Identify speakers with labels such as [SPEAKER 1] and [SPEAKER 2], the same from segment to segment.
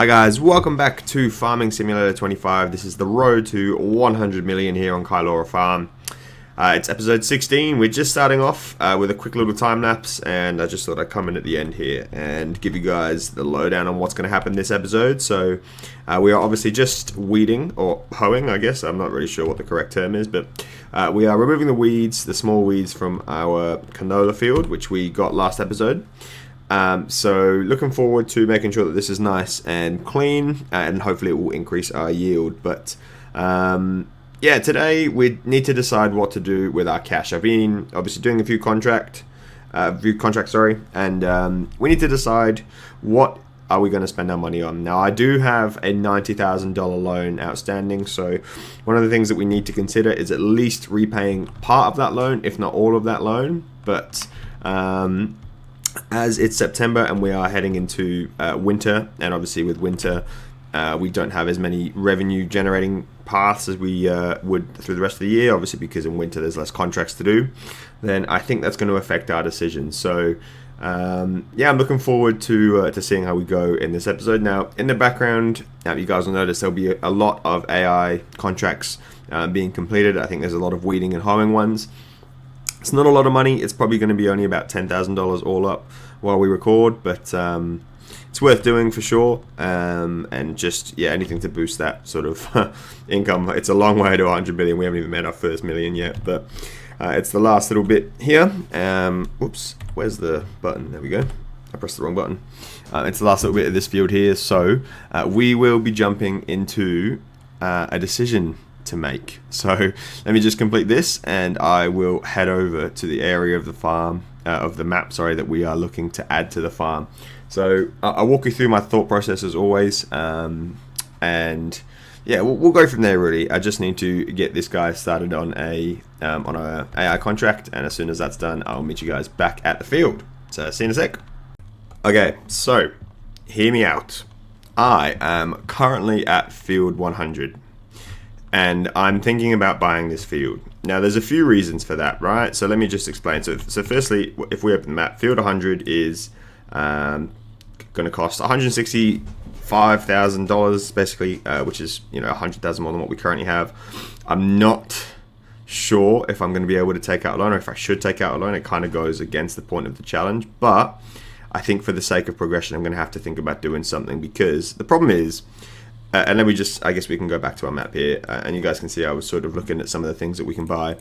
[SPEAKER 1] Hi guys, welcome back to Farming Simulator 25. This is the road to 100 million here on Kailora Farm. It's episode 16. We're just starting off with a quick little time lapse, and I just thought I'd come in at the end here and give you guys the lowdown on what's going to happen this episode. So we are obviously just weeding, or hoeing I guess, I'm not really sure what the correct term is, but we are removing the weeds, the small weeds from our canola field, which we got last episode. So looking forward to making sure that this is nice and clean, and hopefully it will increase our yield. But yeah, today we need to decide what to do with our cash. I've been obviously doing a few contracts, and we need to decide what are we going to spend our money on. Now, I do have a $90,000 loan outstanding, so one of the things that we need to consider is at least repaying part of that loan, if not all of that loan. But as it's September and we are heading into winter, and obviously with winter we don't have as many revenue generating paths as we would through the rest of the year, obviously because in winter there's less contracts to do, then I think that's going to affect our decisions. So yeah, I'm looking forward to seeing how we go in this episode. Now in the background, you guys will notice there'll be a lot of AI contracts being completed. I think there's a lot of weeding and hoeing ones. It's not a lot of money. It's probably going to be only about $10,000 all up while we record, but it's worth doing for sure. And just, yeah, anything to boost that sort of income. It's a long way to 100 million. We haven't even made our first million yet, but it's the last little bit here. Whoops, where's the button? There we go. I pressed the wrong button. It's the last little bit of this field here. So we will be jumping into a decision to make. So let me just complete this and I will head over to the area of the farm, of the map, sorry, that we are looking to add to the farm. So I'll walk you through my thought process as always, and yeah, we'll go from there really. I just need to get this guy started on a AI contract, and as soon as that's done, I'll meet you guys back at the field. So see you in a sec. Okay, so hear me out. I am currently at field 100. And I'm thinking about buying this field. Now, there's a few reasons for that, right? So let me just explain. So firstly, if we open the map, field 100 is going to cost $165,000 basically, which is, you know, 100,000 more than what we currently have. I'm not sure if I'm going to be able to take out a loan, or if I should take out a loan. It kind of goes against the point of the challenge, but I think for the sake of progression, I'm going to have to think about doing something, because the problem is, and let me just, I guess we can go back to our map here, and you guys can see I was sort of looking at some of the things that we can buy.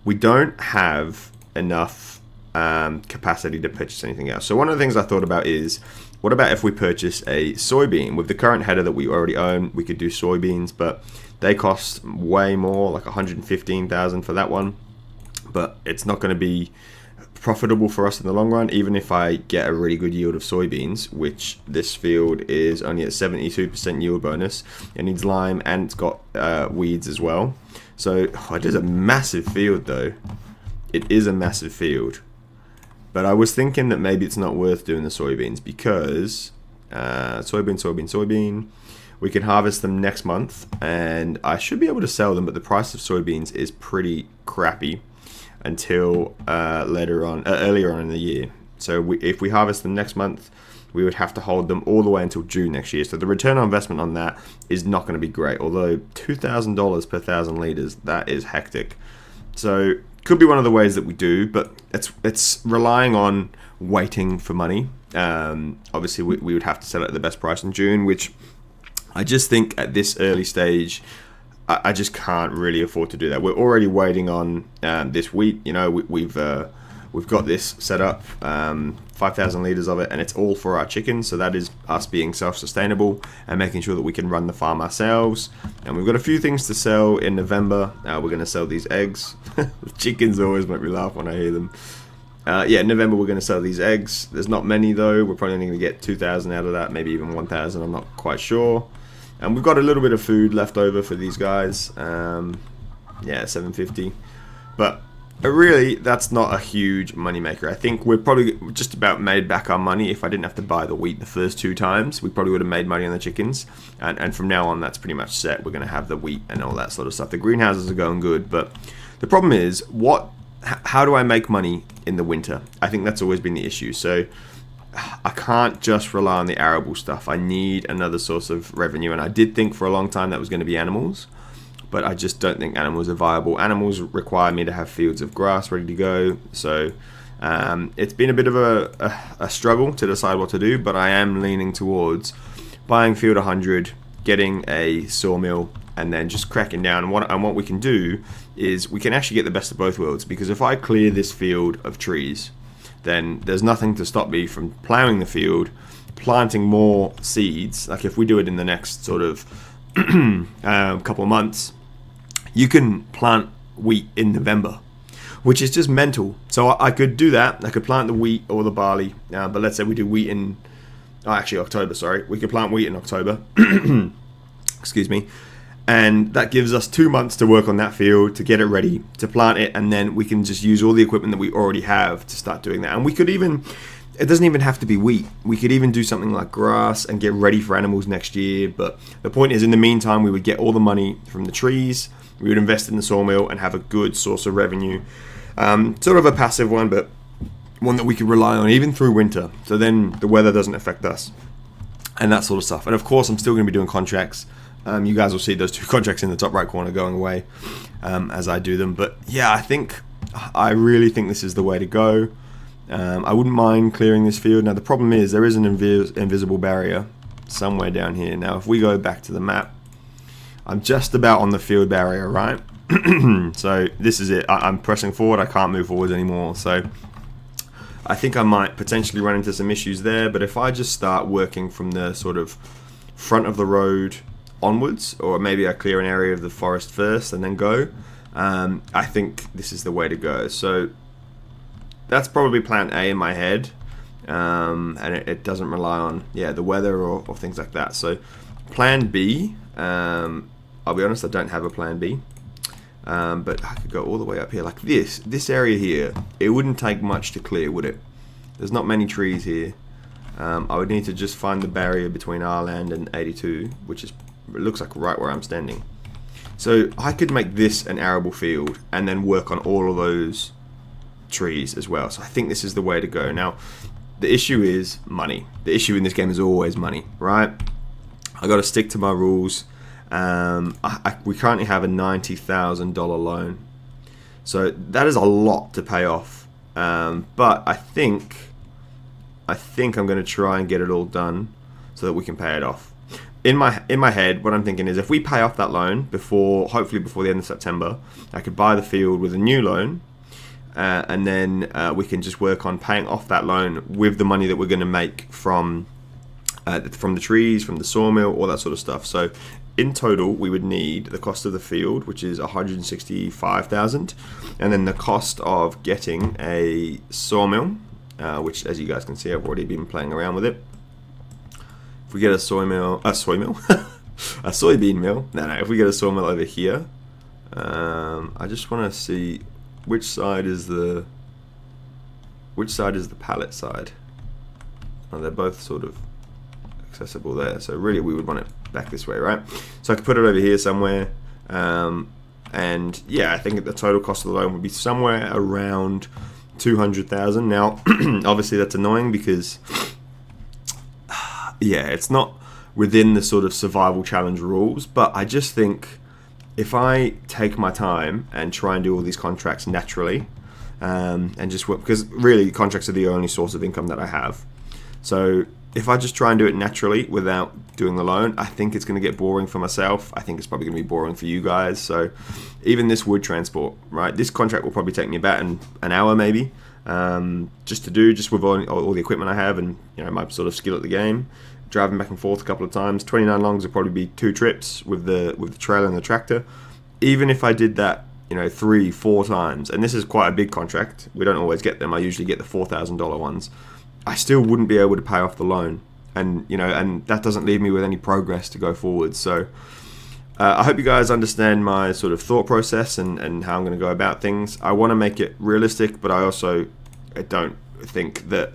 [SPEAKER 1] We don't have enough capacity to purchase anything else. So one of the things I thought about is, what about if we purchase a soybean? With the current header that we already own, we could do soybeans, but they cost way more, like $115,000 for that one. But it's not going to be profitable for us in the long run, even if I get a really good yield of soybeans, which this field is only at 72% yield bonus. It needs lime and it's got weeds as well. So it is a massive field though. It is a massive field. But I was thinking that maybe it's not worth doing the soybeans, because soybean. We can harvest them next month and I should be able to sell them, but the price of soybeans is pretty crappy until earlier on in the year. So if we harvest them next month, we would have to hold them all the way until June next year. So the return on investment on that is not going to be great. Although $2,000 per 1,000 liters, that is hectic. So could be one of the ways that we do, but it's relying on waiting for money. Obviously, we would have to sell it at the best price in June, which I just think at this early stage, I just can't really afford to do that. We're already waiting on this wheat. You know, we've got this set up, 5,000 liters of it, and it's all for our chickens. So that is us being self-sustainable and making sure that we can run the farm ourselves. And we've got a few things to sell in November. We're going to sell these eggs. Chickens always make me laugh when I hear them. Yeah, in November we're going to sell these eggs. There's not many though. We're probably only going to get 2,000 out of that, maybe even 1,000. I'm not quite sure. And we've got a little bit of food left over for these guys. Yeah, 750. But really, that's not a huge money maker. I think we're probably just about made back our money. If I didn't have to buy the wheat the first 2 times, we probably would have made money on the chickens. And from now on, that's pretty much set. We're going to have the wheat and all that sort of stuff. The greenhouses are going good. But the problem is, how do I make money in the winter? I think that's always been the issue. So I can't just rely on the arable stuff. I need another source of revenue, and I did think for a long time that was going to be animals, but I just don't think animals are viable. Animals require me to have fields of grass ready to go, so it's been a bit of a struggle to decide what to do, but I am leaning towards buying field 100, getting a sawmill, and then just cracking down. And what we can do is we can actually get the best of both worlds, because if I clear this field of trees, then there's nothing to stop me from plowing the field, planting more seeds. Like if we do it in the next sort of couple of months, you can plant wheat in November, which is just mental. So I could do that. I could plant the wheat or the barley, but let's say we do wheat in October, sorry. We could plant wheat in October. Excuse me. And that gives us 2 months to work on that field, to get it ready, to plant it, and then we can just use all the equipment that we already have to start doing that. And we could even, it doesn't even have to be wheat. We could even do something like grass and get ready for animals next year. But the point is, in the meantime, we would get all the money from the trees, we would invest in the sawmill and have a good source of revenue. Sort of a passive one, but one that we could rely on even through winter. So then the weather doesn't affect us and that sort of stuff. And of course, I'm still going to be doing contracts. You guys will see those 2 contracts in the top right corner going away as I do them. But yeah, I really think this is the way to go. I wouldn't mind clearing this field. Now the problem is there is an invisible barrier somewhere down here. Now if we go back to the map, I'm just about on the field barrier, right? So this is it. I'm pressing forward. I can't move forward anymore. So I think I might potentially run into some issues there. But if I just start working from the sort of front of the road onwards, or maybe I clear an area of the forest first and then go, I think this is the way to go. So that's probably plan A in my head, and it doesn't rely on the weather or things like that. So plan B, I'll be honest, I don't have a plan B, but I could go all the way up here like this area here. It wouldn't take much to clear, would it? There's not many trees here. I would need to just find the barrier between our land and 82, which is, it looks like right where I'm standing. So I could make this an arable field and then work on all of those trees as well. So I think this is the way to go. Now, the issue is money. The issue in this game is always money, right? I got to stick to my rules. We currently have a $90,000 loan. So that is a lot to pay off. But I think I'm going to try and get it all done so that we can pay it off. In my head, what I'm thinking is if we pay off that loan hopefully before the end of September, I could buy the field with a new loan, and then we can just work on paying off that loan with the money that we're going to make from the trees, from the sawmill, all that sort of stuff. So in total, we would need the cost of the field, which is $165,000, and then the cost of getting a sawmill, which, as you guys can see, I've already been playing around with it. If we get a soybean mill. No, if we get a sawmill over here, I just want to see which side is the pallet side. Oh, they're both sort of accessible there. So really, we would want it back this way, right? So I could put it over here somewhere, and yeah, I think the total cost of the loan would be somewhere around $200,000. Now, obviously, that's annoying because, yeah, it's not within the sort of survival challenge rules, but I just think if I take my time and try and do all these contracts naturally, and just work, because really contracts are the only source of income that I have. So if I just try and do it naturally without doing the loan, I think it's going to get boring for myself. I think it's probably going to be boring for you guys. So even this wood transport, right? This contract will probably take me about an hour maybe, just with all the equipment I have and my sort of skill at the game. Driving back and forth a couple of times. 29 longs would probably be 2 trips with the trailer and the tractor. Even if I did that 3-4 times, and this is quite a big contract, we don't always get them. I usually get the $4,000 ones. I still wouldn't be able to pay off the loan, and and that doesn't leave me with any progress to go forward. So I hope you guys understand my sort of thought process and how I'm going to go about things. I want to make it realistic, but I don't think that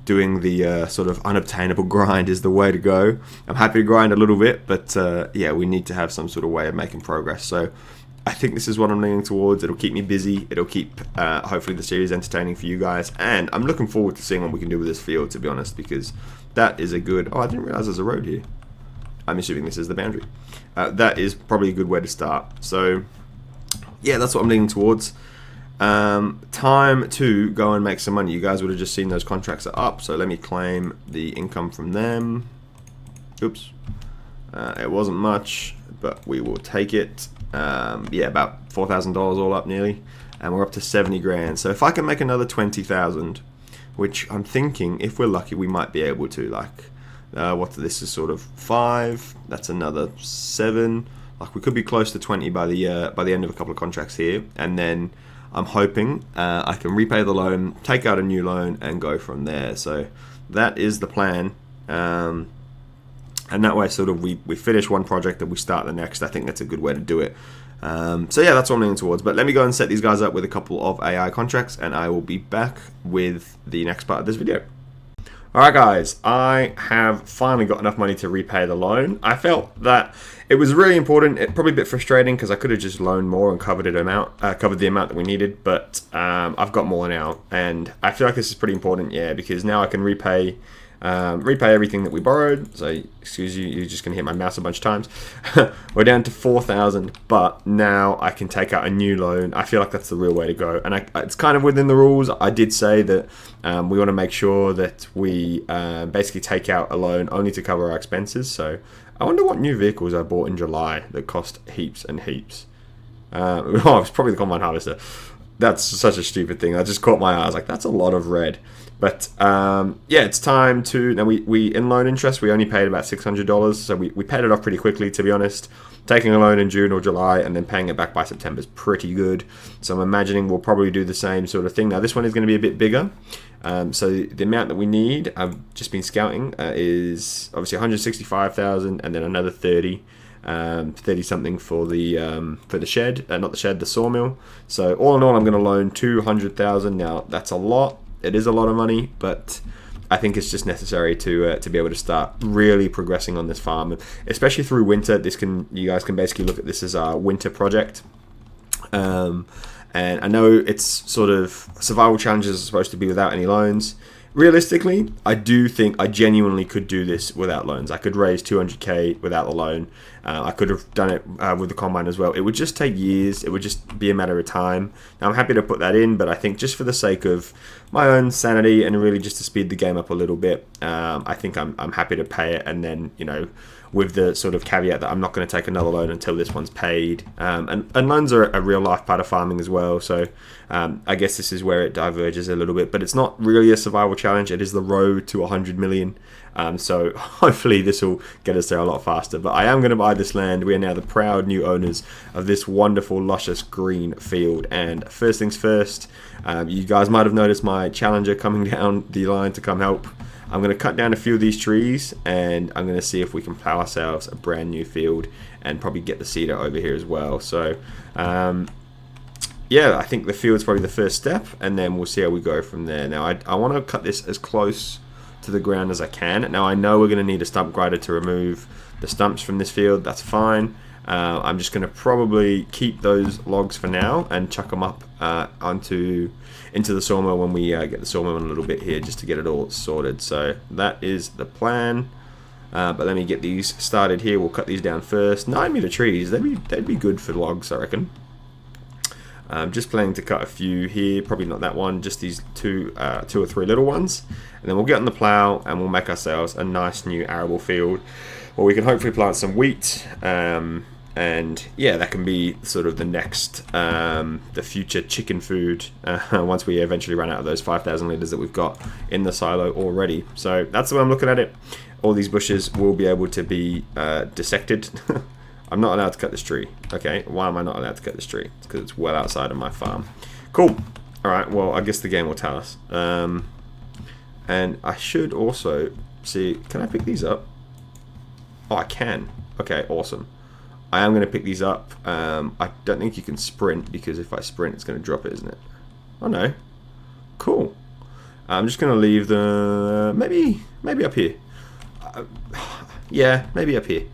[SPEAKER 1] doing the sort of unobtainable grind is the way to go. I'm happy to grind a little bit, but yeah, we need to have some sort of way of making progress. So I think this is what I'm leaning towards. It'll keep me busy. It'll keep, hopefully, the series entertaining for you guys. And I'm looking forward to seeing what we can do with this field, to be honest, because that is a good... Oh, I didn't realize there's a road here. I'm assuming this is the boundary. That is probably a good way to start. So, yeah, that's what I'm leaning towards. Time to go and make some money. You guys would have just seen those contracts are up. So let me claim the income from them. Oops. It wasn't much, but we will take it. Yeah, about $4,000 all up nearly, and we're up to 70 grand. So if I can make another 20,000, which I'm thinking, if we're lucky, we might be able to. Like, this is sort of 5. That's another 7. Like, we could be close to 20 by the end of a couple of contracts here, and then I'm hoping I can repay the loan, take out a new loan, and go from there. So that is the plan. And that way, sort of, we finish one project and we start the next. I think that's a good way to do it. So yeah, that's what I'm leaning towards. But let me go and set these guys up with a couple of AI contracts, and I will be back with the next part of this video. Alright guys, I have finally got enough money to repay the loan. I felt that it was really important. It probably a bit frustrating because I could have just loaned more and covered the amount that we needed, but I've got more now, and I feel like this is pretty important, yeah, because now I can repay everything that we borrowed. So excuse you, you're just gonna hit my mouse a bunch of times. We're down to 4,000, but now I can take out a new loan. I feel like that's the real way to go, and it's kind of within the rules. I did say that we want to make sure that we basically take out a loan only to cover our expenses. So I wonder what new vehicles I bought in July that cost heaps and heaps. Oh, it's probably the combine harvester. That's such a stupid thing. I just caught my eye. I was like, that's a lot of red. But yeah, it's time to... Now, we in loan interest, we only paid about $600. So we paid it off pretty quickly, to be honest. Taking a loan in June or July and then paying it back by September is pretty good. So I'm imagining we'll probably do the same sort of thing. Now, this one is going to be a bit bigger. So the amount that we need, I've just been scouting, is obviously 165,000 and then another 30 something for the shed, not the shed, the sawmill. So all in all, I'm going to loan 200,000. Now that's a lot. It is a lot of money, but I think it's just necessary to be able to start really progressing on this farm, especially through winter. You guys can basically look at this as our winter project. And I know it's sort of survival challenges are supposed to be without any loans. Realistically, I do think I genuinely could do this without loans. I could raise 200k without the loan. I could have done it with the combine as well. It would just take years. It would just be a matter of time. Now, I'm happy to put that in, but I think just for the sake of my own sanity and really just to speed the game up a little bit, I think I'm happy to pay it, and then, you know, with the sort of caveat that I'm not going to take another loan until this one's paid. And loans are a real life part of farming as well, so I guess this is where it diverges a little bit, but it's not really a survival challenge. It is the road to 100 million. So hopefully this will get us there a lot faster. But I am going to buy this land. We are now the proud new owners of this wonderful, luscious green field. And first things first, you guys might have noticed my Challenger coming down the line to come help. I'm going to cut down a few of these trees, and I'm going to see if we can plow ourselves a brand new field and probably get the cedar over here as well. So yeah, I think the field's probably the first step, and then we'll see how we go from there. Now, I want to cut this as close to the ground as I can. Now, I know we're going to need a stump grinder to remove the stumps from this field. That's fine. I'm just going to probably keep those logs for now and chuck them up into the sawmill when we get the sawmill in a little bit here, just to get it all sorted. So that is the plan. But let me get these started here. We'll cut these down first. 9-meter trees, they'd be good for logs, I reckon. Just planning to cut a few here, probably not that one, just these two or three little ones, and then we'll get on the plow and we'll make ourselves a nice new arable field where we can hopefully plant some wheat, and yeah, that can be sort of the next, the future chicken food once we eventually run out of those 5,000 litres that we've got in the silo already. So that's the way I'm looking at it. All these bushes will be able to be dissected. I'm not allowed to cut this tree. Okay, why am I not allowed to cut this tree? It's because it's well outside of my farm. Cool. Alright, well, I guess the game will tell us. And I should also see... Can I pick these up? Oh, I can. Okay, awesome. I am going to pick these up. I don't think you can sprint, because if I sprint, it's going to drop it, isn't it? Oh, no. Cool. I'm just going to leave the... Maybe up here. Yeah, maybe up here.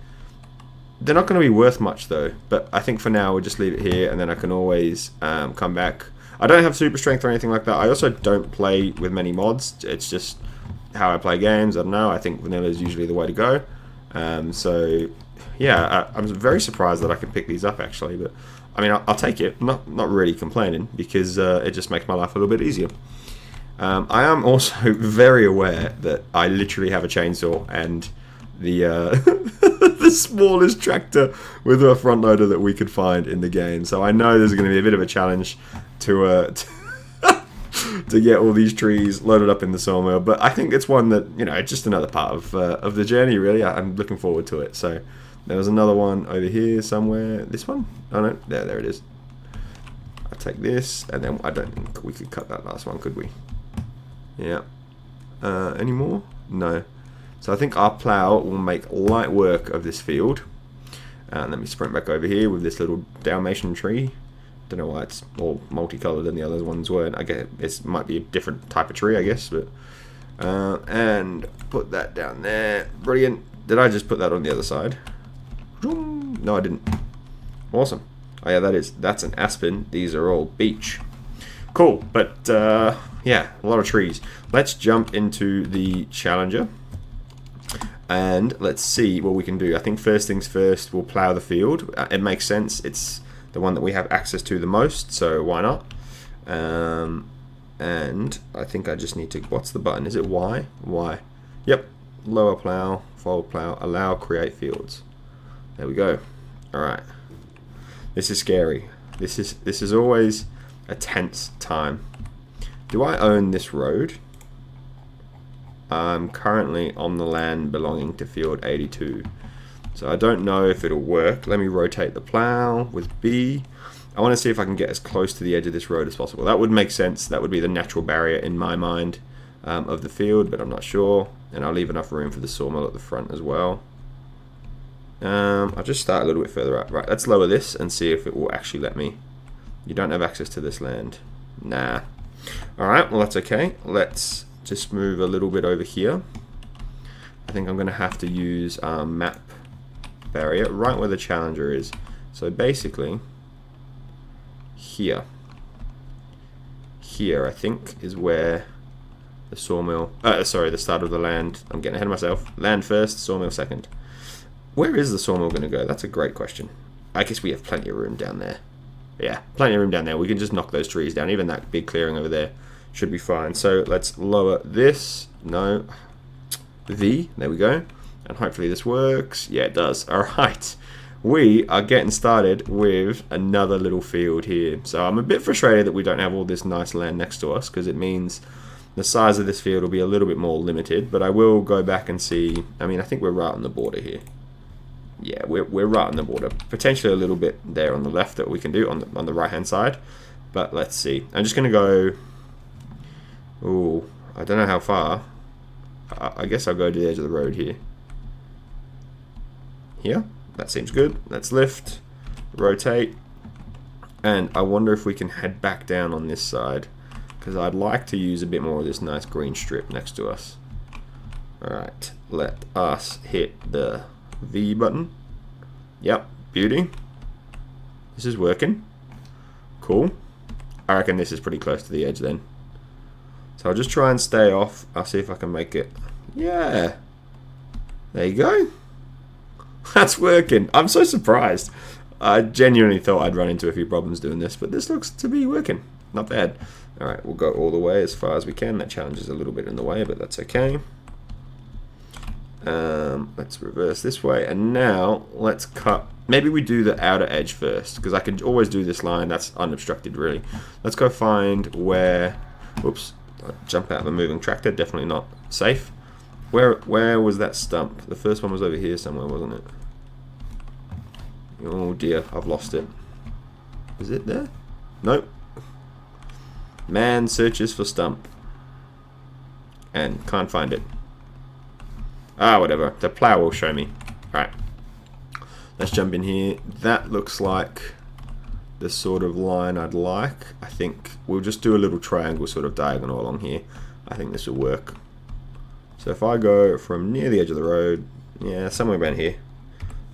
[SPEAKER 1] they're not going to be worth much though, but I think for now we'll just leave it here, and then I can always come back. I don't have super strength or anything like that. I also don't play with many mods. It's just how I play games. I don't know. I think vanilla is usually the way to go. So yeah, I'm very surprised that I can pick these up actually, but I mean, I'll take it. Not really complaining, because it just makes my life a little bit easier. I am also very aware that I literally have a chainsaw and the the smallest tractor with a front loader that we could find in the game. So I know there's going to be a bit of a challenge to to get all these trees loaded up in the sawmill. But I think it's one that, you know, it's just another part of the journey. Really, I'm looking forward to it. So there was another one over here somewhere. This one? Oh no, there it is. I'll take this, and then I don't think we could cut that last one, could we? Yeah. Any more? No. So I think our plow will make light work of this field. And let me sprint back over here with this little Dalmatian tree. Don't know why it's all multicolored and the other ones weren't. I guess it might be a different type of tree, I guess. But and put that down there. Brilliant. Did I just put that on the other side? No, I didn't. Awesome. Oh yeah, that's an aspen. These are all beech. Cool, but yeah, a lot of trees. Let's jump into the Challenger and let's see what we can do. I think first things first, we'll plow the field. It makes sense. It's the one that we have access to the most, so why not? And I think I just need to, what's the button? Is it Y? Y. Yep. Lower plow, forward plow, allow, create fields. There we go. Alright. This is scary. This is always a tense time. Do I own this road? I'm currently on the land belonging to field 82. So I don't know if it'll work. Let me rotate the plow with B. I want to see if I can get as close to the edge of this road as possible. That would make sense. That would be the natural barrier in my mind of the field, but I'm not sure. And I'll leave enough room for the sawmill at the front as well. I'll just start a little bit further up. Right, let's lower this and see if it will actually let me. You don't have access to this land. Nah. Alright, well that's okay. Let's just move a little bit over here. I think I'm going to have to use map barrier right where the Challenger is. So basically, here I think is where the sawmill, sorry, the start of the land. I'm getting ahead of myself. Land first, sawmill second. Where is the sawmill going to go? That's a great question. I guess we have plenty of room down there. Yeah, plenty of room down there. We can just knock those trees down. Even that big clearing over there should be fine. So let's lower this. No. V. There we go. And hopefully this works. Yeah, it does. Alright. We are getting started with another little field here. So I'm a bit frustrated that we don't have all this nice land next to us, because it means the size of this field will be a little bit more limited. But I will go back and see. I mean, I think we're right on the border here. Yeah, we're right on the border. Potentially a little bit there on the left that we can do on the right hand side. But let's see. I'm just going to go... Ooh, I don't know how far. I guess I'll go to the edge of the road here. Here? That seems good. Let's lift. Rotate. And I wonder if we can head back down on this side, because I'd like to use a bit more of this nice green strip next to us. Alright, let us hit the V button. Yep, beauty. This is working. Cool. I reckon this is pretty close to the edge then. So I'll just try and stay off. I'll see if I can make it. Yeah. There you go. That's working. I'm so surprised. I genuinely thought I'd run into a few problems doing this, but this looks to be working. Not bad. Alright, we'll go all the way as far as we can. That challenge is a little bit in the way, but that's okay. Let's reverse this way, and now let's cut. Maybe we do the outer edge first, because I can always do this line. That's unobstructed, really. Let's go find where. Whoops! I'll jump out of a moving tractor. Definitely not safe. Where was that stump? The first one was over here somewhere, wasn't it? Oh dear, I've lost it. Is it there? Nope. Man searches for stump and can't find it. Ah, whatever. The plow will show me. Alright. Let's jump in here. That looks like the sort of line I'd like. I think we'll just do a little triangle sort of diagonal along here. I think this will work. So if I go from near the edge of the road, yeah, somewhere around here.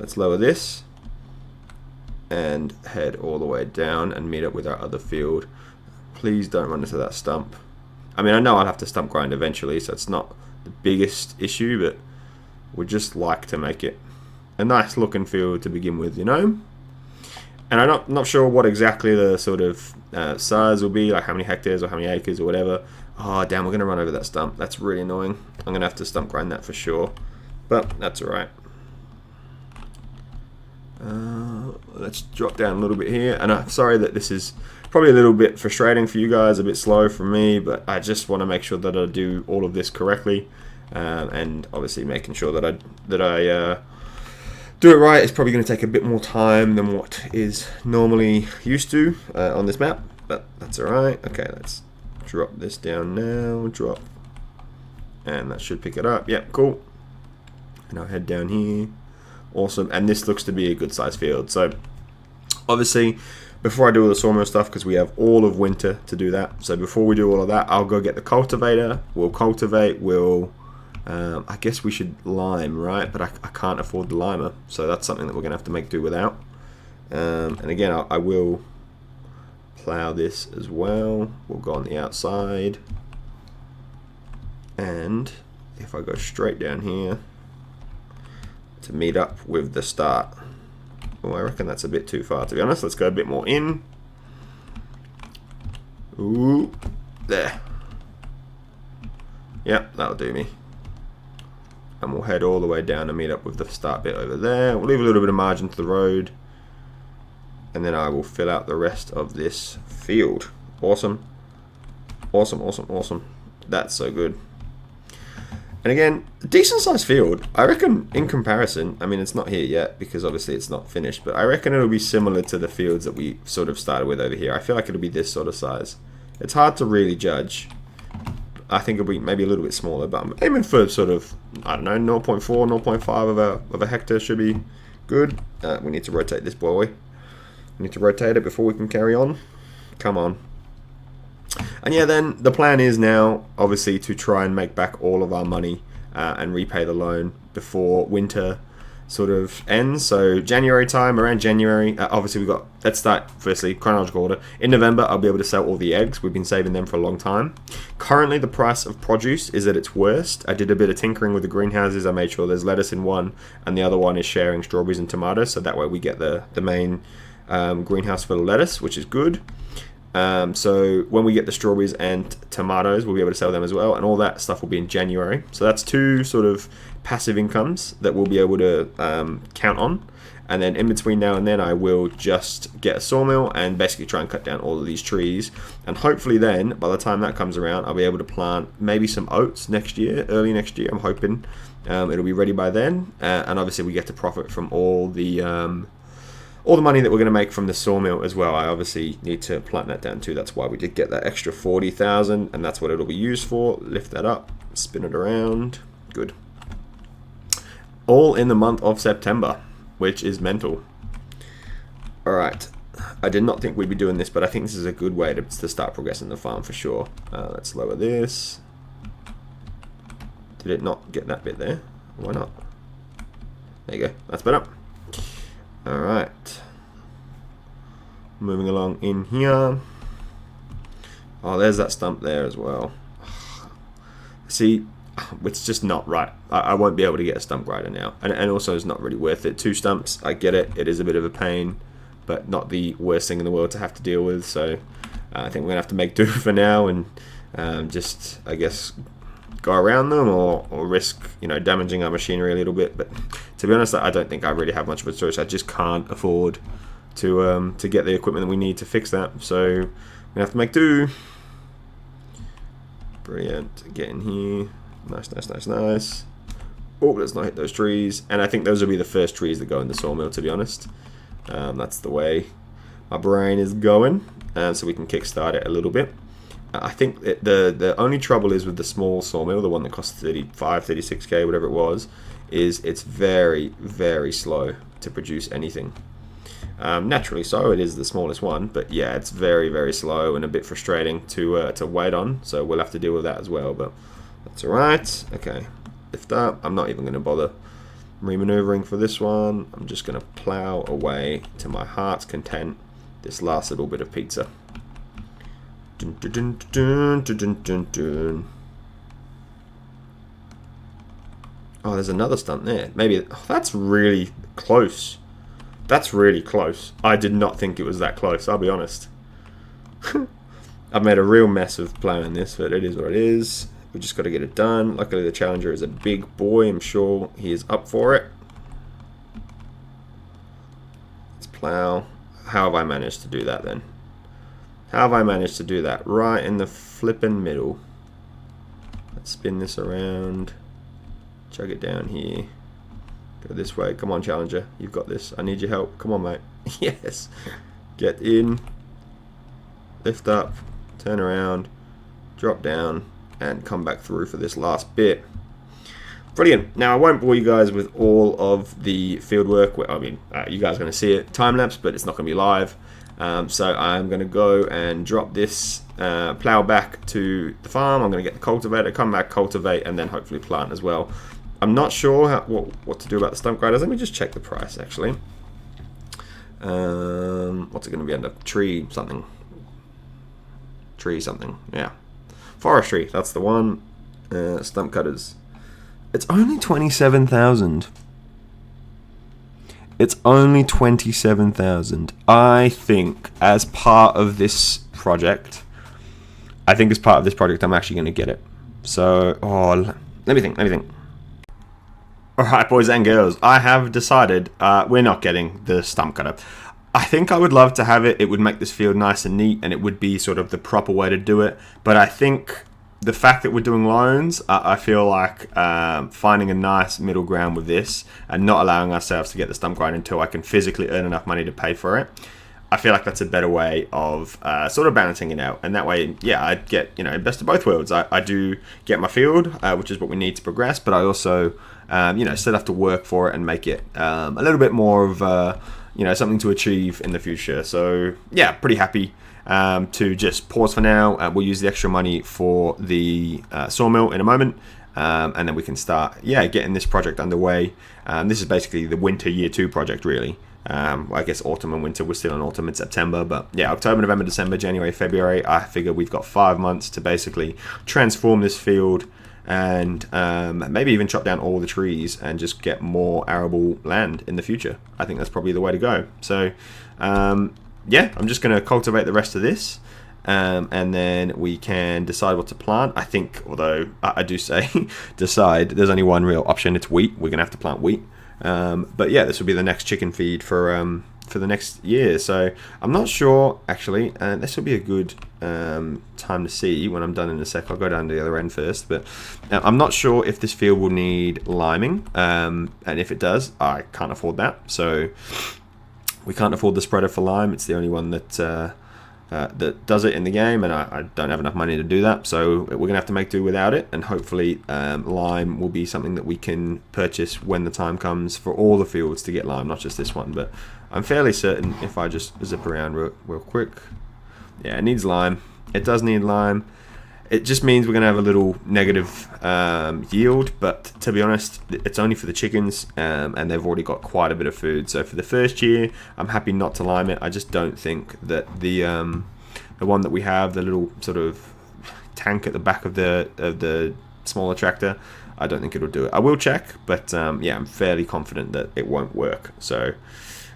[SPEAKER 1] let's lower this and head all the way down and meet up with our other field. Please don't run into that stump. I mean, I know I'll have to stump grind eventually, so it's not the biggest issue, but we'd just like to make it a nice looking field to begin with, you know? And I'm not sure what exactly the sort of size will be, like how many hectares or how many acres or whatever. Oh, damn, we're going to run over that stump. That's really annoying. I'm going to have to stump grind that for sure, but that's all right. Let's drop down a little bit here, and I'm sorry that this is probably a little bit frustrating for you guys, a bit slow for me, but I just want to make sure that I do all of this correctly, and obviously making sure that I do it right is probably going to take a bit more time than what is normally used to on this map, but that's all right. Okay, let's drop this down now, drop, and that should pick it up. Yep, cool. And I'll head down here. Awesome, and this looks to be a good size field. So obviously, before I do all the sawmill stuff, because we have all of winter to do that, so before we do all of that, I'll go get the cultivator. We'll cultivate, I guess we should lime, right? But I can't afford the limer, so that's something that we're going to have to make do without. And again, I will plow this as well. We'll go on the outside, and if I go straight down here to meet up with the start. Oh, I reckon that's a bit too far, to be honest. Let's go a bit more in. Ooh, there. Yep, that'll do me. And we'll head all the way down and meet up with the start bit over there. We'll leave a little bit of margin to the road, and then I will fill out the rest of this field. Awesome. Awesome, awesome, awesome. That's so good. And again, a decent sized field. I reckon in comparison, I mean, it's not here yet because obviously it's not finished, but I reckon it'll be similar to the fields that we sort of started with over here. I feel like it'll be this sort of size. It's hard to really judge. I think it'll be maybe a little bit smaller, but I'm aiming for sort of, I don't know, 0.4, 0.5 of a hectare should be good. We need to rotate this boy. We need to rotate it before we can carry on. Come on. And yeah, then the plan is now, obviously, to try and make back all of our money and repay the loan before winter sort of ends. So January time, around January, obviously let's start firstly, chronological order. In November, I'll be able to sell all the eggs. We've been saving them for a long time. Currently, the price of produce is at its worst. I did a bit of tinkering with the greenhouses. I made sure there's lettuce in one, and the other one is sharing strawberries and tomatoes. So that way we get the main greenhouse for the lettuce, which is good. So when we get the strawberries and tomatoes, we'll be able to sell them as well, and all that stuff will be in January. So that's two sort of passive incomes that we'll be able to count on. And then in between now and then, I will just get a sawmill and basically try and cut down all of these trees. And hopefully then, by the time that comes around, I'll be able to plant maybe some oats next year, early next year. I'm hoping it'll be ready by then. And obviously we get to profit from all the money that we're going to make from the sawmill as well. I obviously need to plant that down too. That's why we did get that extra 40,000, and that's what it'll be used for. Lift that up, spin it around. Good. All in the month of September, which is mental. All right. I did not think we'd be doing this, but I think this is a good way to start progressing the farm for sure. Let's lower this. Did it not get that bit there? Why not? There you go. That's better. Alright, moving along in here. Oh, there's that stump there as well. See, it's just not right. I won't be able to get a stump grinder now, and also it's not really worth it. 2 stumps, I get it, it is a bit of a pain, but not the worst thing in the world to have to deal with. So I think we're gonna have to make do for now, and just, I guess, go around them or risk, damaging our machinery a little bit. But to be honest, I don't think I really have much of a choice. I just can't afford to get the equipment that we need to fix that. So we're gonna have to make do. Brilliant. Get in here. Nice, nice, nice, nice. Oh, let's not hit those trees. And I think those will be the first trees that go in the sawmill, to be honest. That's the way my brain is going. So we can kickstart it a little bit. I think the only trouble is with the small sawmill, the one that costs 35, 36k, whatever it was, is it's very, very slow to produce anything. Naturally so, it is the smallest one, but yeah, it's very, very slow and a bit frustrating to wait on, so we'll have to deal with that as well, but that's alright. Okay, lift up. I'm not even going to bother Remaneuvering for this one. I'm just going to plow away to my heart's content this last little bit of pizza. Dun, dun, dun, dun, dun, dun, dun, dun. Oh, there's another stunt there. Maybe that's really close. That's really close. I did not think it was that close, I'll be honest. I've made a real mess of plowing this, but it is what it is. We just got to get it done. Luckily, the Challenger is a big boy. I'm sure he is up for it. Let's plow. How have I managed to do that then? How have I managed to do that? Right in the flippin' middle. Let's spin this around. Chug it down here. Go this way. Come on, Challenger. You've got this. I need your help. Come on, mate. Yes. Get in. Lift up. Turn around. Drop down. And come back through for this last bit. Brilliant. Now, I won't bore you guys with all of the field work. I mean, you guys are going to see it time-lapse, but it's not going to be live. So I'm going to go and drop this plow back to the farm. I'm going to get the cultivator, come back, cultivate, and then hopefully plant as well. I'm not sure what to do about the stump grinders. Let me just check the price, actually. What's it going to be under? Tree something. Yeah. Forestry, that's the one. Stump cutters. It's only 27,000. It's only 27,000. I think as part of this project, I'm actually going to get it. So, let me think. Alright, boys and girls, I have decided we're not getting the stump cutter. I think I would love to have it. It would make this field nice and neat, and it would be sort of the proper way to do it. But I think the fact that we're doing loans, I feel like finding a nice middle ground with this and not allowing ourselves to get the stump grind until I can physically earn enough money to pay for it. I feel like that's a better way of sort of balancing it out. And that way, yeah, I'd get, best of both worlds. I do get my field, which is what we need to progress, but I also, still have to work for it and make it a little bit more of, something to achieve in the future. So, yeah, pretty happy to just pause for now. We'll use the extra money for the sawmill in a moment. And then we can start, getting this project underway. This is basically the winter year 2 project, really. I guess autumn and winter. We're still in autumn in September, but yeah, October, November, December, January, February. I figure we've got 5 months to basically transform this field and maybe even chop down all the trees and just get more arable land in the future. I think that's probably the way to go. So I'm just going to cultivate the rest of this. And then we can decide what to plant. I think, although I do say decide, there's only one real option. It's wheat. We're going to have to plant wheat. But yeah, this will be the next chicken feed for the next year. So I'm not sure, actually. This will be a good time to see when I'm done in a sec. I'll go down to the other end first. But I'm not sure if this field will need liming. And if it does, I can't afford that. So we can't afford the spreader for lime. It's the only one that does it in the game, and I don't have enough money to do that, so we're gonna have to make do without it. And hopefully lime will be something that we can purchase when the time comes for all the fields to get lime, not just this one. But I'm fairly certain if I just zip around real quick, yeah, it needs lime. It does need lime. It just means we're going to have a little negative yield, but to be honest, it's only for the chickens, and they've already got quite a bit of food. So for the first year, I'm happy not to lime it. I just don't think that the one that we have, the little sort of tank at the back of the smaller tractor, I don't think it'll do it. I will check, but I'm fairly confident that it won't work. So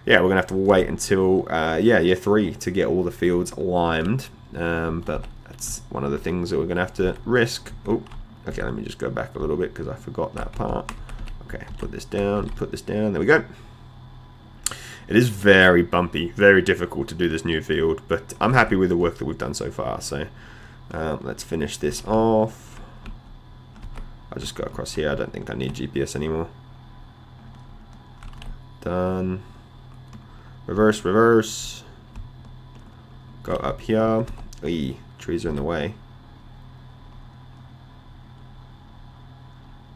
[SPEAKER 1] yeah, we're going to have to wait until year 3 to get all the fields limed, but that's one of the things that we're going to have to risk. Oh, okay, let me just go back a little bit because I forgot that part. Okay, put this down, there we go. It is very bumpy, very difficult to do this new field, but I'm happy with the work that we've done so far. So let's finish this off. I'll just go across here. I don't think I need GPS anymore. Done. Reverse. Go up here. Eee. Trees are in the way.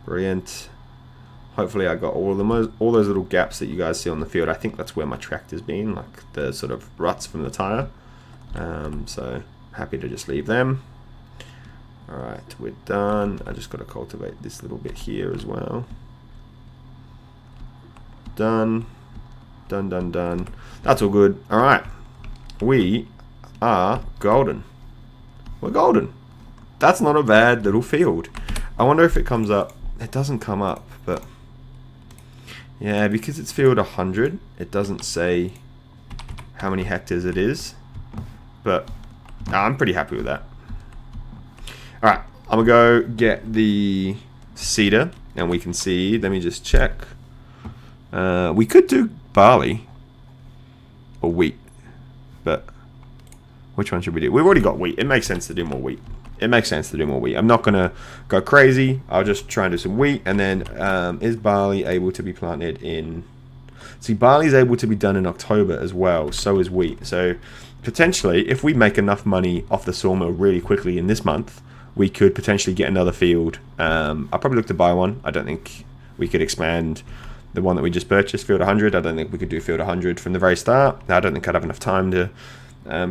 [SPEAKER 1] Brilliant. Hopefully I got all those little gaps that you guys see on the field. I think that's where my tractor's been, like the sort of ruts from the tire. So happy to just leave them. Alright, we're done. I just got to cultivate this little bit here as well. done. Done. That's all good. All right. We are golden. We're golden. That's not a bad little field. I wonder if it comes up. It doesn't come up, but yeah, because it's field 100, it doesn't say how many hectares it is, but I'm pretty happy with that. All right, I'm gonna go get the cedar and we can see. Let me just check. We could do barley or wheat, but which one should we do? We've already got wheat. It makes sense to do more wheat. I'm not gonna go crazy. I'll just try and do some wheat, and then is barley able to be planted in? See, barley is able to be done in October as well. So is wheat. So potentially, if we make enough money off the sawmill really quickly in this month, we could potentially get another field. I'll probably look to buy one. I don't think we could expand the one that we just purchased, field 100. I don't think we could do field 100 from the very start. I don't think I'd have enough time to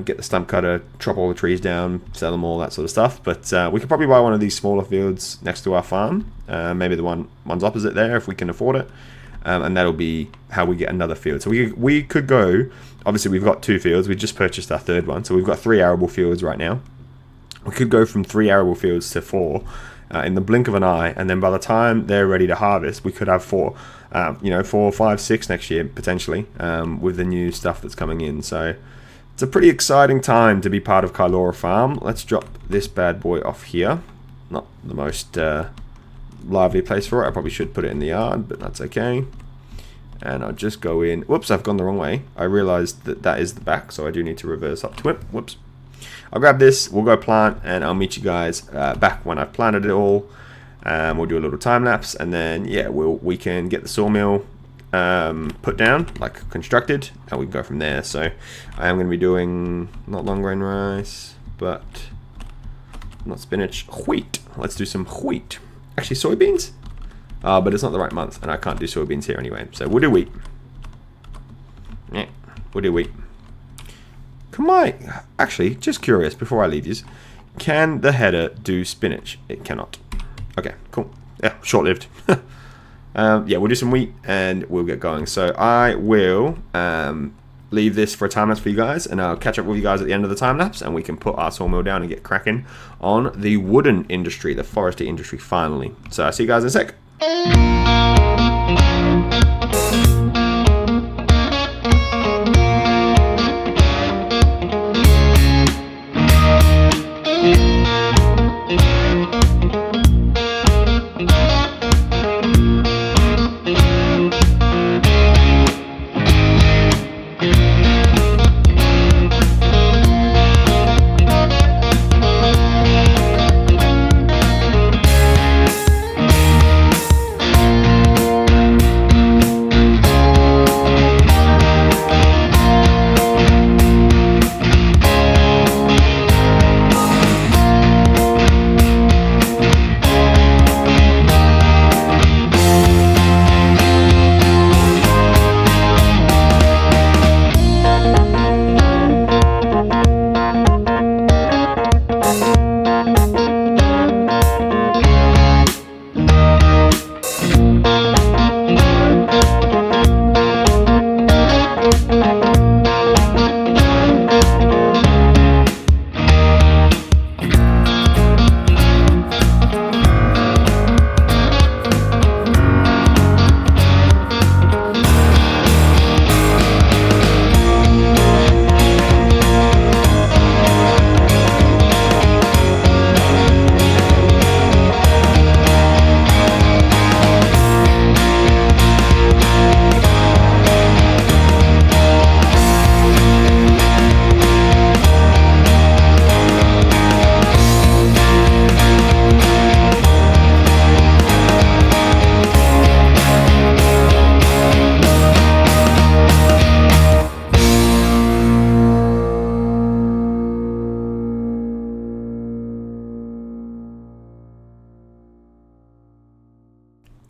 [SPEAKER 1] get the stump cutter, chop all the trees down, sell them all, that sort of stuff. But we could probably buy one of these smaller fields next to our farm. Maybe the one's opposite there if we can afford it. And that'll be how we get another field. So we could go, obviously we've got 2 fields. We just purchased our 3rd one. So we've got 3 arable fields right now. We could go from 3 arable fields to 4 in the blink of an eye. And then by the time they're ready to harvest, we could have 4, 4, 5, 6 next year, potentially, with the new stuff that's coming in. So it's a pretty exciting time to be part of Kylora Farm. Let's drop this bad boy off here. Not the most lively place for it. I probably should put it in the yard, but that's okay. And I'll just go in. Whoops, I've gone the wrong way. I realized that is the back, so I do need to reverse up to it. Whoops. I'll grab this, we'll go plant, and I'll meet you guys back when I've planted it all. We'll do a little time lapse, and then yeah, we can get the sawmill put down, like constructed, and we can go from there. So I am going to be doing not long grain rice, but not spinach, wheat. Let's do some wheat. Actually, soybeans, but it's not the right month, and I can't do soybeans here anyway. So we'll do wheat. Yeah, we'll do wheat. Actually, just curious, before I leave you, can the header do spinach? It cannot. Okay, cool. Yeah, short-lived. Yeah, we'll do some wheat and we'll get going. So I will leave this for a time lapse for you guys, and I'll catch up with you guys at the end of the time lapse, and we can put our sawmill down and get cracking on the wooden industry, the forestry industry, finally. So I'll see you guys in a sec.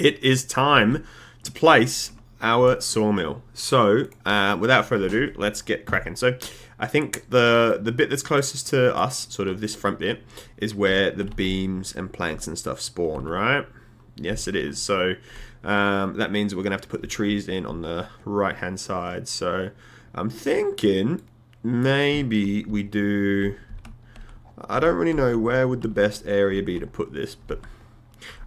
[SPEAKER 1] It is time to place our sawmill. So without further ado, let's get cracking. So I think the bit that's closest to us, sort of this front bit, is where the beams and planks and stuff spawn, right? Yes, it is. So that means we're going to have to put the trees in on the right-hand side. So I'm thinking maybe we do... I don't really know where would the best area be to put this, but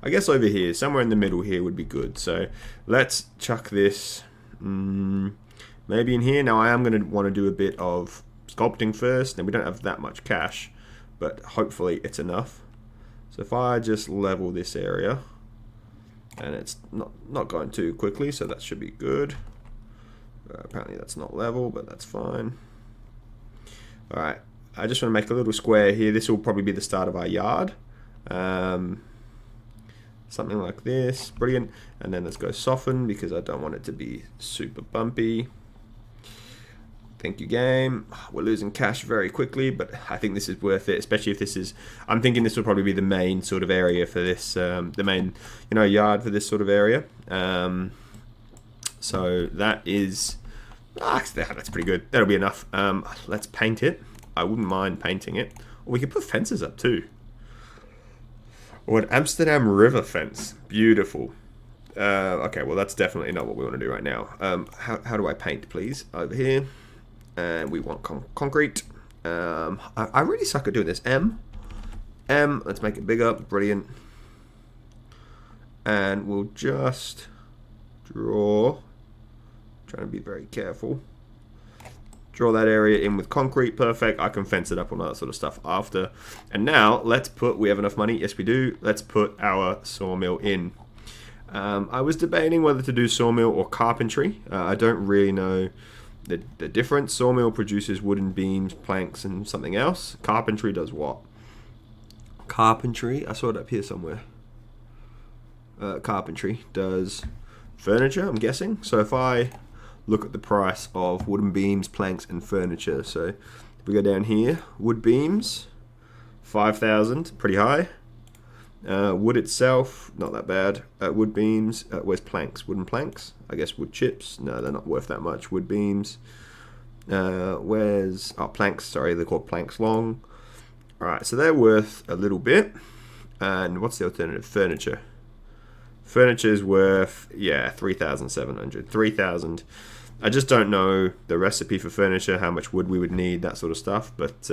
[SPEAKER 1] I guess over here, somewhere in the middle here would be good. So let's chuck this maybe in here. Now I am going to want to do a bit of sculpting first, and we don't have that much cash, but hopefully it's enough. So if I just level this area, and it's not going too quickly, so that should be good. Apparently that's not level, but that's fine. All right, I just want to make a little square here. This will probably be the start of our yard. Something like this, brilliant. And then let's go soften because I don't want it to be super bumpy. Thank you, game. We're losing cash very quickly, but I think this is worth it, especially if this is... I'm thinking this will probably be the main sort of area for this, the main, yard for this sort of area. So that is... that's pretty good. That'll be enough. Let's paint it. I wouldn't mind painting it. Or we could put fences up too. Or an Amsterdam River fence. Beautiful. Okay, well that's definitely not what we want to do right now. How do I paint, please? Over here. And we want concrete. I really suck at doing this. M. Let's make it bigger. Brilliant. And we'll just draw. Trying to be very careful. Draw that area in with concrete. Perfect. I can fence it up and all that sort of stuff after. And now let's put... We have enough money. Yes, we do. Let's put our sawmill in. I was debating whether to do sawmill or carpentry. I don't really know the difference. Sawmill produces wooden beams, planks, and something else. Carpentry does what? Carpentry, I saw it up here somewhere. Carpentry does furniture, I'm guessing. So if I look at the price of wooden beams, planks, and furniture. So if we go down here, wood beams, 5,000, pretty high. Wood itself, not that bad. Wood beams, where's planks? Wooden planks? I guess wood chips. No, they're not worth that much. Wood beams. Where's... Oh, planks, sorry, they're called planks long. Alright, so they're worth a little bit. And what's the alternative? Furniture. Furniture's worth, yeah, 3,700. 3,000. I just don't know the recipe for furniture, how much wood we would need, that sort of stuff. But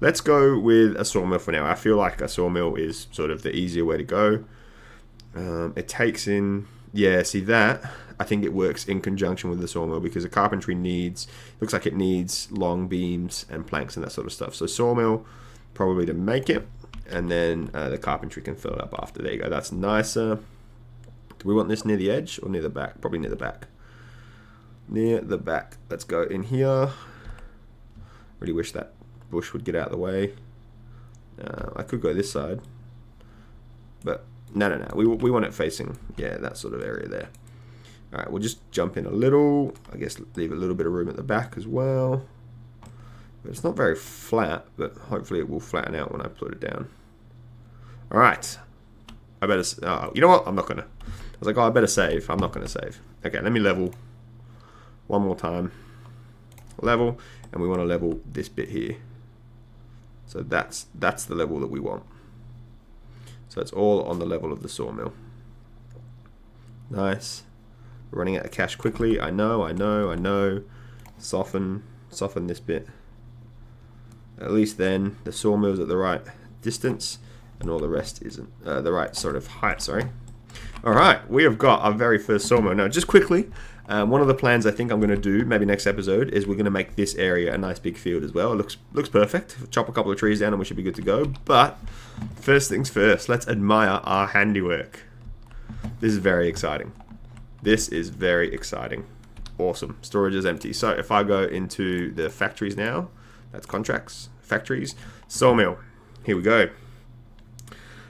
[SPEAKER 1] let's go with a sawmill for now. I feel like a sawmill is sort of the easier way to go. It takes in... Yeah, see that? I think it works in conjunction with the sawmill because the carpentry needs... Looks like it needs long beams and planks and that sort of stuff. So sawmill, probably to make it. And then the carpentry can fill it up after. There you go. That's nicer. Do we want this near the edge or near the back? Probably near the back. Near the back. Let's go in here. Really wish that bush would get out of the way. I could go this side. But no. We want it facing, yeah, that sort of area there. Alright, we'll just jump in a little. I guess leave a little bit of room at the back as well. But it's not very flat, but hopefully it will flatten out when I put it down. Alright. I better... Oh, you know what? I'm not going to... I was like, oh, I better save. I'm not going to save. Okay, let me level one more time. Level. And we want to level this bit here. So that's the level that we want. So it's all on the level of the sawmill. Nice. We're running out of cash quickly. I know. Soften this bit. At least then the sawmill's at the right distance and all the rest isn't. The right sort of height, sorry. Alright, we have got our very first sawmill. Now, just quickly, one of the plans I think I'm going to do, maybe next episode, is we're going to make this area a nice big field as well. It looks perfect. Chop a couple of trees down and we should be good to go. But, first things first, let's admire our handiwork. This is very exciting. Awesome. Storage is empty. So, if I go into the factories now, that's contracts, factories, sawmill. Here we go.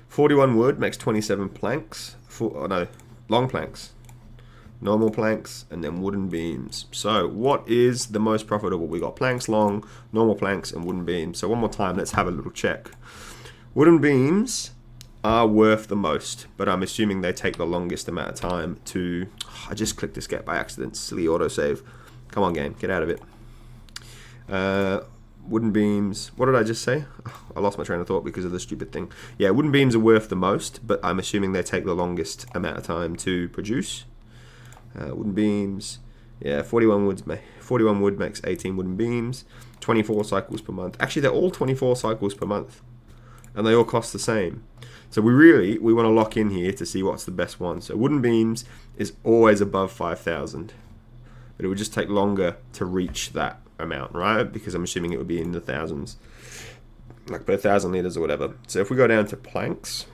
[SPEAKER 1] 41 wood makes 27 planks. Long planks, normal planks, and then wooden beams. So what is the most profitable? We got planks long, normal planks, and wooden beams. So one more time, let's have a little check. Wooden beams are worth the most, but I'm assuming they take the longest amount of time to... I just clicked escape by accident. Silly autosave. Come on, game, get out of it. wooden beams. What did I just say? Oh, I lost my train of thought because of the stupid thing. Yeah, wooden beams are worth the most, but I'm assuming they take the longest amount of time to produce. Wooden beams. Yeah, 41 wood makes 18 wooden beams. 24 cycles per month. Actually, they're all 24 cycles per month, and they all cost the same. So we want to lock in here to see what's the best one. So wooden beams is always above 5,000, but it would just take longer to reach that amount, right? Because I'm assuming it would be in the thousands, like per 1,000 liters or whatever. So if we go down to planks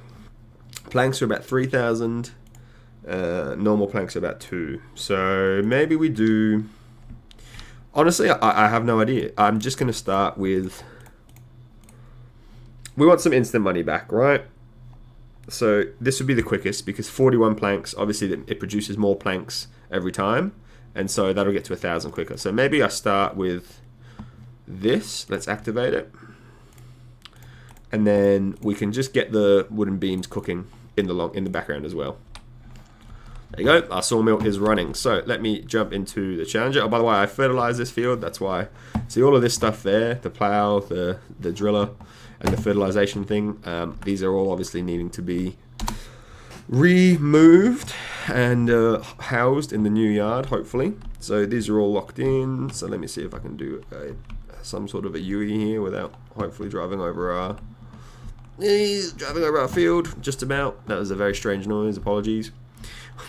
[SPEAKER 1] are about 3,000. Normal planks are about 2. So maybe we do. Honestly, I have no idea. I'm just going to start with. We want some instant money back, right? So this would be the quickest because 41 planks. Obviously, it produces more planks every time, and so that'll get to 1,000 quicker. So maybe I start with this. Let's activate it, and then we can just get the wooden beams cooking in the background as well. There you go, our sawmill is running. So let me jump into the Challenger. Oh, by the way, I fertilized this field, that's why. See all of this stuff there, the plow, the driller, and the fertilization thing. These are all obviously needing to be removed and housed in the new yard, hopefully. So these are all locked in. So let me see if I can do some sort of a UE here without hopefully driving over our field, just about. That was a very strange noise, apologies.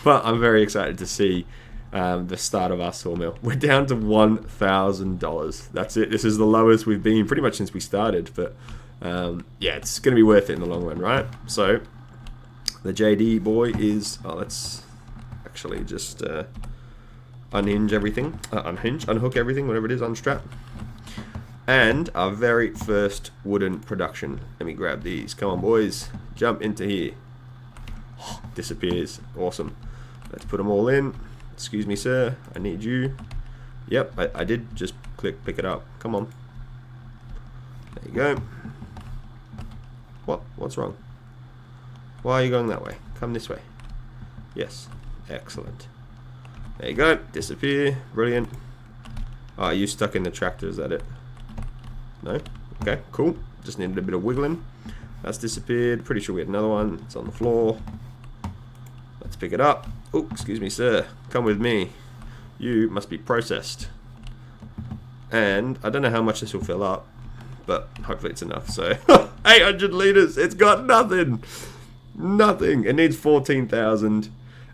[SPEAKER 1] But I'm very excited to see the start of our sawmill. We're down to $1,000. That's it. This is the lowest we've been pretty much since we started. But yeah, it's going to be worth it in the long run, right? So the JD boy is... Oh, let's actually just unhook everything, whatever it is, unstrap. And our very first wooden production. Let me grab these. Come on, boys. Jump into here. Disappears. Awesome. Let's put them all in. Excuse me, sir. I need you. Yep, I did just pick it up. Come on. There you go. What's wrong? Why are you going that way? Come this way. Yes. Excellent. There you go. Disappear. Brilliant. Oh, are you stuck in the tractor? Is that it? No? Okay, cool. Just needed a bit of wiggling. That's disappeared. Pretty sure we had another one. It's on the floor. Let's pick it up. Oh, excuse me, sir. Come with me. You must be processed. And I don't know how much this will fill up, but hopefully it's enough. So 800 liters. It's got nothing. Nothing. It needs 14,000,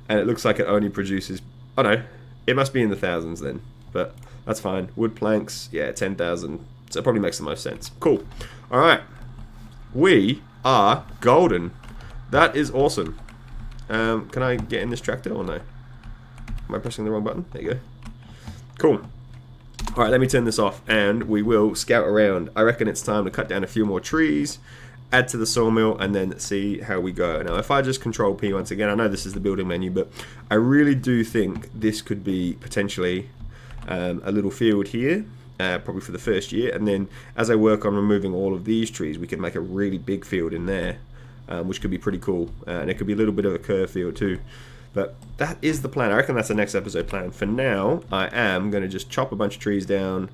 [SPEAKER 1] and it looks like it only produces. Oh no, it must be in the thousands then. But that's fine. Wood planks, yeah, 10,000. So it probably makes the most sense. Cool. All right. We are golden. That is awesome. Can I get in this tractor or no? Am I pressing the wrong button? There you go. Cool. Alright, let me turn this off and we will scout around. I reckon it's time to cut down a few more trees, add to the sawmill, and then see how we go. Now, if I just control P once again, I know this is the building menu, but I really do think this could be potentially a little field here. Probably for the first year, and then as I work on removing all of these trees, we can make a really big field in there, which could be pretty cool, and it could be a little bit of a curve field too. But that is the plan. I reckon that's the next episode plan. For now, I am going to just chop a bunch of trees down,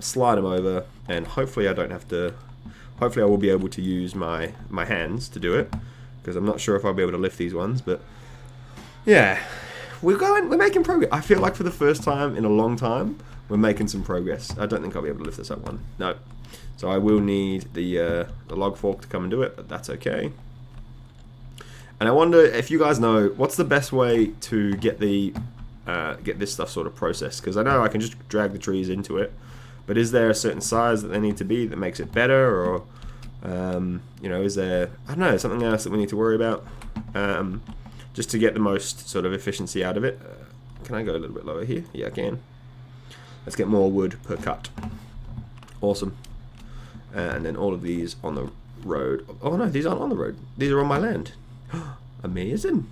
[SPEAKER 1] slide them over, and hopefully I don't have to. Hopefully I will be able to use my hands to do it, because I'm not sure if I'll be able to lift these ones. But yeah, we're making progress. I feel like for the first time in a long time, we're making some progress. I don't think I'll be able to lift this up one. No. So I will need the log fork to come and do it, but that's okay. And I wonder if you guys know what's the best way to get this stuff sort of processed, because I know I can just drag the trees into it, but is there a certain size that they need to be that makes it better, or you know, is there, I don't know, something else that we need to worry about, just to get the most sort of efficiency out of it? Can I go a little bit lower here? Yeah, I can. Let's get more wood per cut. Awesome. And then all of these on the road. Oh no, these aren't on the road. These are on my land. Amazing.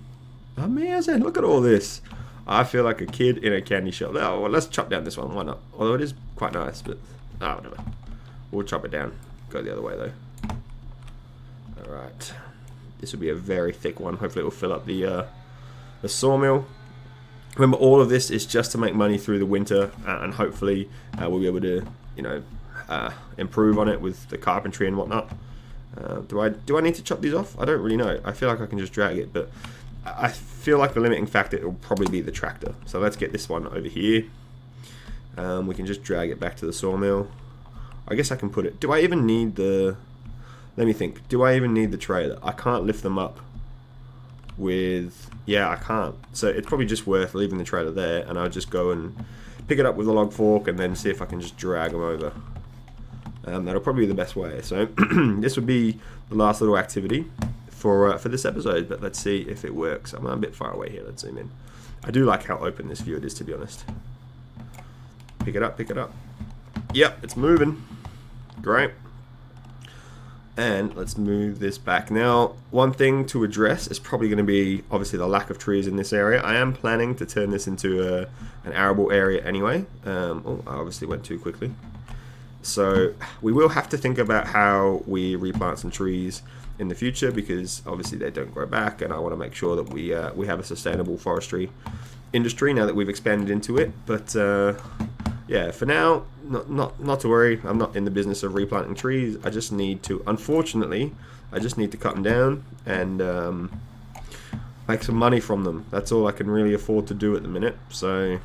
[SPEAKER 1] Amazing. Look at all this. I feel like a kid in a candy shop. Oh, well, let's chop down this one. Why not? Although it is quite nice, but whatever. We'll chop it down. Go the other way though. Alright. This will be a very thick one. Hopefully it will fill up the sawmill. Remember, all of this is just to make money through the winter, and hopefully we'll be able to, you know, improve on it with the carpentry and whatnot. Do I need to chop these off? I don't really know. I feel like I can just drag it, but I feel like the limiting factor will probably be the tractor. So let's get this one over here. We can just drag it back to the sawmill. I guess I can put it... Do I even need the... Let me think. Do I even need the trailer? I can't lift them up with... Yeah, I can't. So it's probably just worth leaving the trailer there, and I'll just go and pick it up with a log fork and then see if I can just drag them over. That'll probably be the best way. So this would be the last little activity for this episode, but let's see if it works. I'm a bit far away here. Let's zoom in. I do like how open this view it is, to be honest. Pick it up, pick it up. Yep, it's moving. Great. And let's move this back. Now, one thing to address is probably going to be, obviously, the lack of trees in this area. I am planning to turn this into an arable area anyway. Oh, I obviously went too quickly. So we will have to think about how we replant some trees in the future, because obviously they don't grow back, and I want to make sure that we have a sustainable forestry industry now that we've expanded into it. But yeah, for now, not to worry. I'm not in the business of replanting trees. I just need to, unfortunately, cut them down and make some money from them. That's all I can really afford to do at the minute. So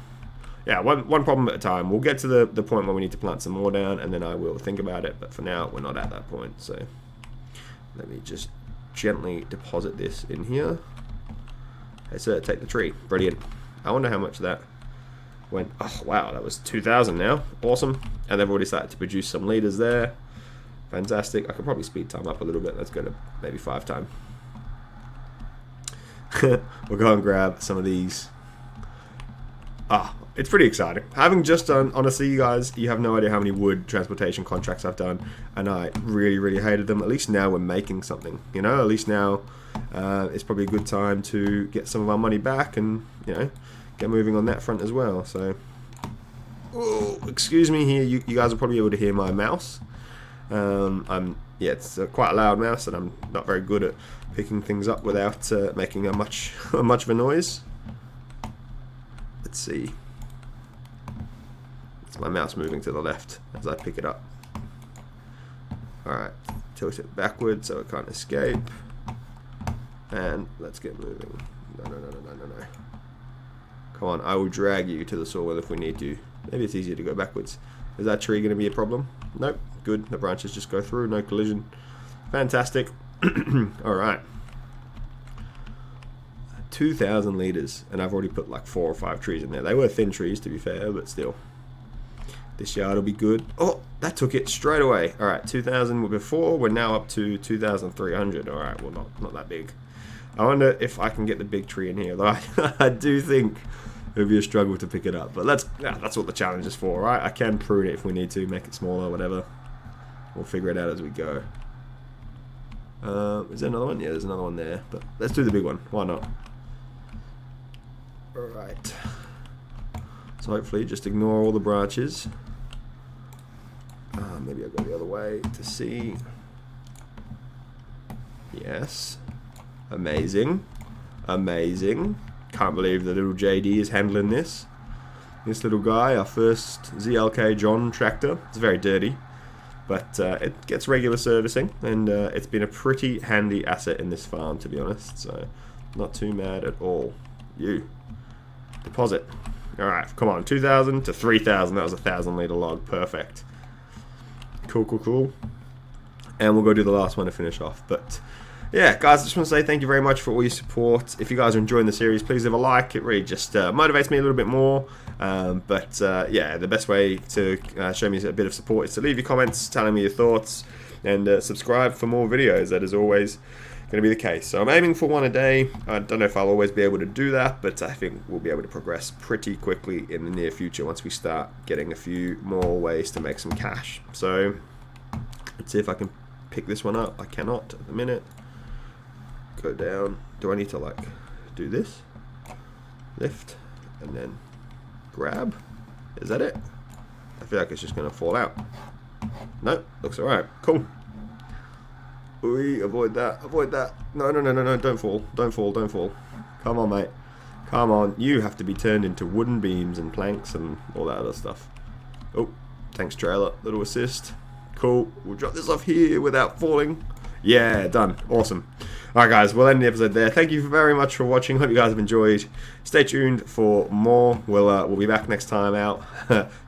[SPEAKER 1] yeah, one problem at a time. We'll get to the point where we need to plant some more down, and then I will think about it. But for now, we're not at that point. So let me just gently deposit this in here. Hey, sir, take the tree. Brilliant. I wonder how much that went. Oh, wow, that was 2,000 now. Awesome. And they've already started to produce some leaders there. Fantastic. I could probably speed time up a little bit. Let's go to maybe 5 time. We'll go and grab some of these. It's pretty exciting. Having just done, honestly, you guys, you have no idea how many wood transportation contracts I've done, and I really, really hated them. At least now we're making something, you know. At least now it's probably a good time to get some of our money back and, you know, get moving on that front as well. So, oh, excuse me here. You guys will probably be able to hear my mouse. It's quite a loud mouse, and I'm not very good at picking things up without making much of a noise. Let's see. It's my mouse moving to the left as I pick it up. Alright, tilt it backwards so it can't escape. And let's get moving. No. Come on, I will drag you to the sawmill if we need to. Maybe it's easier to go backwards. Is that tree going to be a problem? Nope. Good. The branches just go through. No collision. Fantastic. Alright. 2,000 litres, and I've already put like 4 or 5 trees in there. They were thin trees, to be fair, but still. This yard will be good. Oh, that took it straight away. Alright, 2,000 before. We're now up to 2,300. Alright, well, not that big. I wonder if I can get the big tree in here. Though I do think it would be a struggle to pick it up. But that's what the challenge is for, right? I can prune it if we need to, make it smaller, whatever. We'll figure it out as we go. Is there another one? Yeah, there's another one there. But let's do the big one. Why not? Alright. So hopefully just ignore all the branches. Maybe I'll go the other way to see. Yes. Amazing. Amazing. Can't believe the little JD is handling this. This little guy, our first ZLK John tractor. It's very dirty, but it gets regular servicing, and it's been a pretty handy asset in this farm, to be honest. So not too mad at all. You. Deposit. Alright, come on. 2,000 to 3,000. That was a 1,000 litre log. Perfect. Cool. And we'll go do the last one to finish off. But yeah, guys, I just want to say thank you very much for all your support. If you guys are enjoying the series, please leave a like. It really just motivates me a little bit more. Yeah, the best way to show me a bit of support is to leave your comments telling me your thoughts, and subscribe for more videos. That is always going to be the case. So I'm aiming for 1 a day. I don't know if I'll always be able to do that, but I think we'll be able to progress pretty quickly in the near future once we start getting a few more ways to make some cash. So let's see if I can pick this one up. I cannot at the minute. Go down. Do I need to like do this? Lift and then grab? Is that it? I feel like it's just going to fall out. Nope, looks alright. Cool. Avoid that. No, don't fall. Come on, mate. Come on. You have to be turned into wooden beams and planks and all that other stuff. Oh, Thanks, trailer. Little assist. Cool. We'll drop this off here without falling. Yeah, done. Awesome. Alright guys, we'll end the episode there. Thank you very much for watching. Hope you guys have enjoyed. Stay tuned for more. We'll be back next time out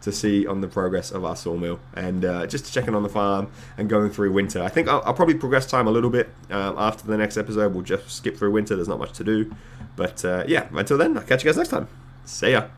[SPEAKER 1] to see on the progress of our sawmill and just to check in on the farm and going through winter. I think I'll probably progress time a little bit after the next episode. We'll just skip through winter. There's not much to do. But yeah, until then, I'll catch you guys next time. See ya.